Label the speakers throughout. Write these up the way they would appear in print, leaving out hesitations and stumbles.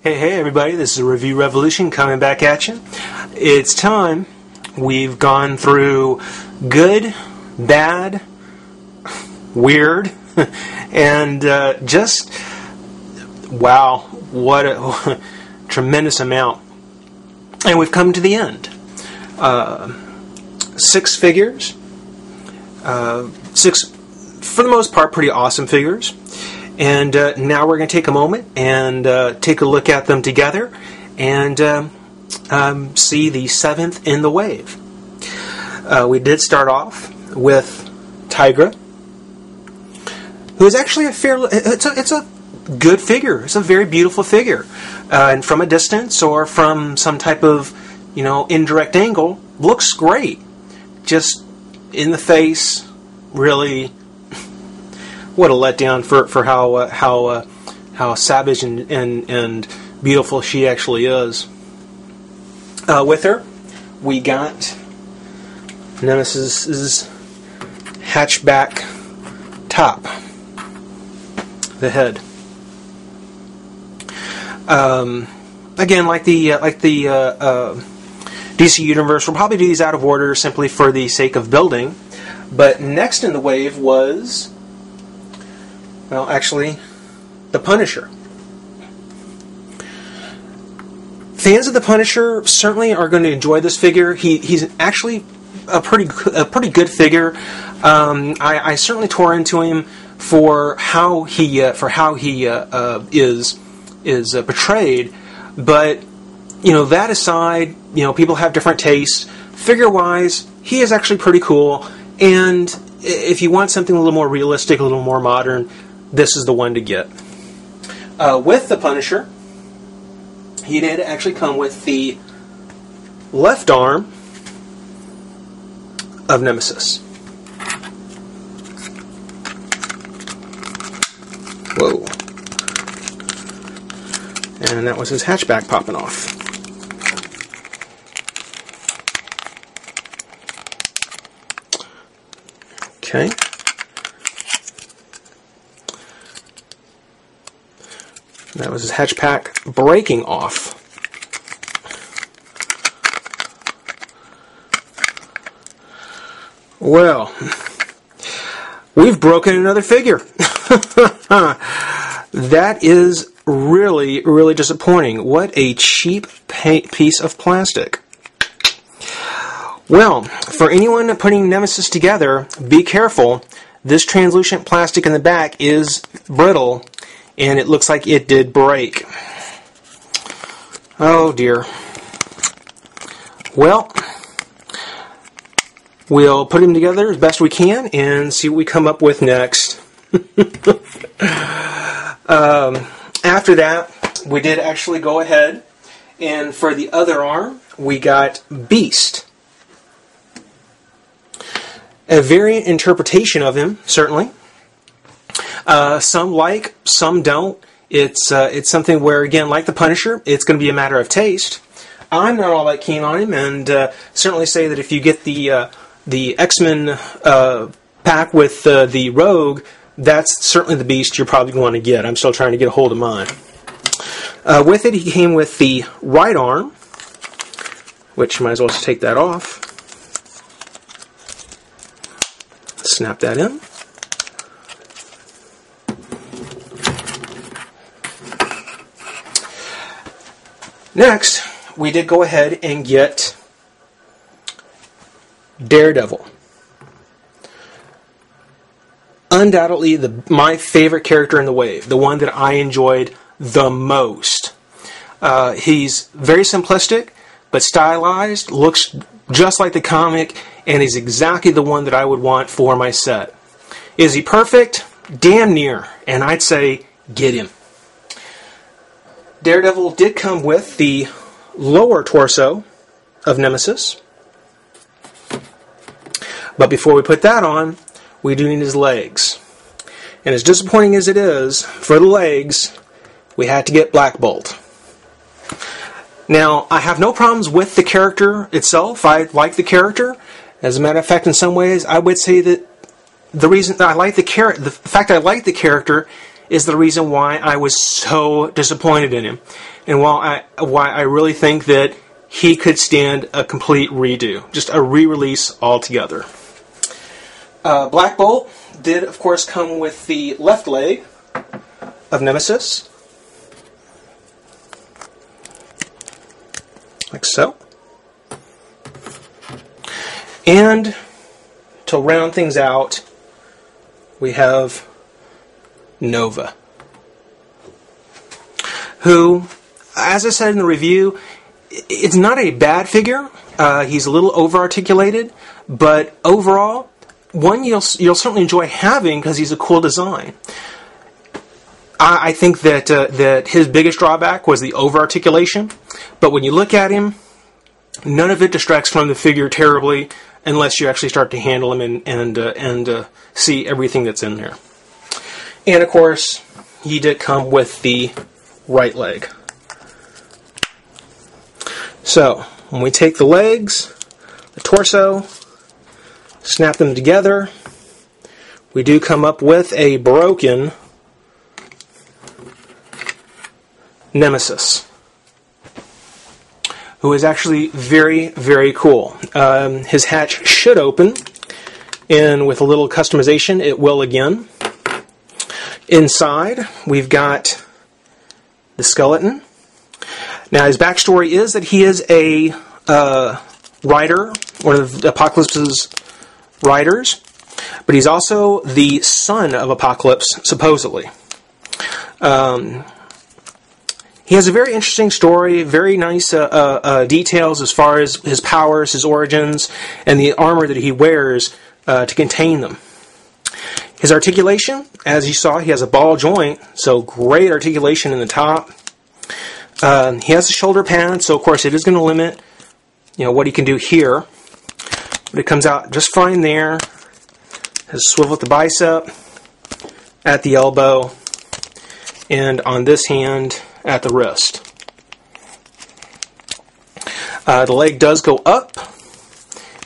Speaker 1: Hey everybody, this is a Review Revolution coming back at you. It's time. We've gone through good, bad, weird, and just, wow, what a tremendous amount. And we've come to the end. 6 figures. 6, for the most part, pretty awesome figures. And now we're going to take a moment and take a look at them together and see the 7th in the wave. We did start off with Tigra, who is actually it's a good figure. It's a very beautiful figure. And from a distance or from some type of, indirect angle, looks great. Just in the face, really... What a letdown for how savage and beautiful she actually is. With her, we got Nemesis's hatchback top, the head. Again, like the DC Universe, we'll probably do these out of order simply for the sake of building. But next in the wave was, well, actually, the Punisher. Fans of the Punisher certainly are going to enjoy this figure. He's actually a pretty good figure. I certainly tore into him for how he is portrayed. But that aside, people have different tastes. Figure-wise, he is actually pretty cool. And if you want something a little more realistic, a little more modern, this is the one to get. With the Punisher, he did actually come with the left arm of Nemesis. Whoa. And that was his hatchback popping off. Okay. That was his hatchback breaking off. Well, we've broken another figure. That is really, really disappointing. What a cheap piece of plastic. Well, for anyone putting Nemesis together, be careful. This translucent plastic in the back is brittle, and it looks like it did break. Oh dear. Well, we'll put them together as best we can and see what we come up with next. After that, we did actually go ahead, and for the other arm, we got Beast. A variant interpretation of him, certainly. Some like, some don't. It's something where, again, like the Punisher, it's going to be a matter of taste. I'm not all that keen on him, and certainly say that if you get the X-Men pack with the Rogue, that's certainly the Beast you're probably going to get. I'm still trying to get a hold of mine. With it, he came with the right arm, which might as well just take that off. Snap that in. Next, we did go ahead and get Daredevil. Undoubtedly my favorite character in the wave, the one that I enjoyed the most. He's very simplistic, but stylized, looks just like the comic, and he's exactly the one that I would want for my set. Is he perfect? Damn near, and I'd say get him. Daredevil did come with the lower torso of Nemesis. But before we put that on, we do need his legs. And as disappointing as it is, for the legs, we had to get Black Bolt. Now, I have no problems with the character itself. I like the character. As a matter of fact, in some ways, I would say that the reason that I like the fact I like the character is the reason why I was so disappointed in him, and why I really think that he could stand a complete redo, just a re-release altogether. Black Bolt did, of course, come with the left leg of Nemesis, like so. And to round things out, we have Nova, who, as I said in the review, it's not a bad figure. He's a little over-articulated, but overall, one you'll certainly enjoy having because he's a cool design. I think that his biggest drawback was the over-articulation, but when you look at him, none of it distracts from the figure terribly unless you actually start to handle him and see everything that's in there. And of course, he did come with the right leg. So, when we take the legs, the torso, snap them together, we do come up with a broken Nemesis, who is actually very, very cool. His hatch should open, and with a little customization, it will again. Inside, we've got the skeleton. Now, his backstory is that he is a rider, one of Apocalypse's riders, but he's also the son of Apocalypse, supposedly. He has a very interesting story, very nice details as far as his powers, his origins, and the armor that he wears to contain them. His articulation, as you saw, he has a ball joint, so great articulation in the top. He has a shoulder pad, so of course it is going to limit, what he can do here. But it comes out just fine there. Has a swivel at the bicep, at the elbow, and on this hand at the wrist. The leg does go up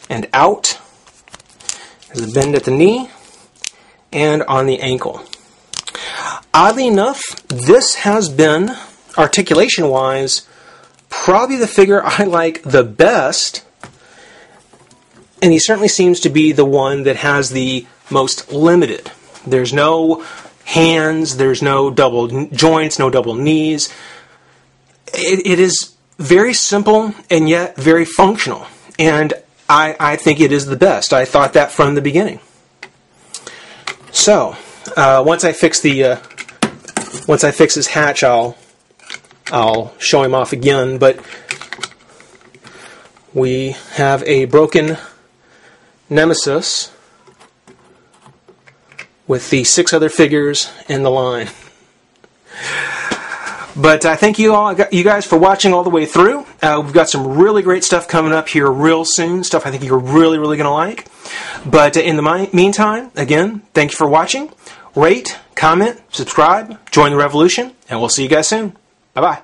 Speaker 1: and out. There's a bend at the knee and on the ankle. Oddly enough, this has been, articulation-wise, probably the figure I like the best, and he certainly seems to be the one that has the most limited. There's no hands, there's no double joints, no double knees. It is very simple and yet very functional, and I think it is the best. I thought that from the beginning. So once I fix his hatch, I'll show him off again. But we have a broken Nemesis with the 6 other figures in the line. But I thank you guys for watching all the way through. We've got some really great stuff coming up here real soon, stuff I think you're really, really going to like. But in the meantime, again, thank you for watching. Rate, comment, subscribe, join the revolution, and we'll see you guys soon. Bye-bye.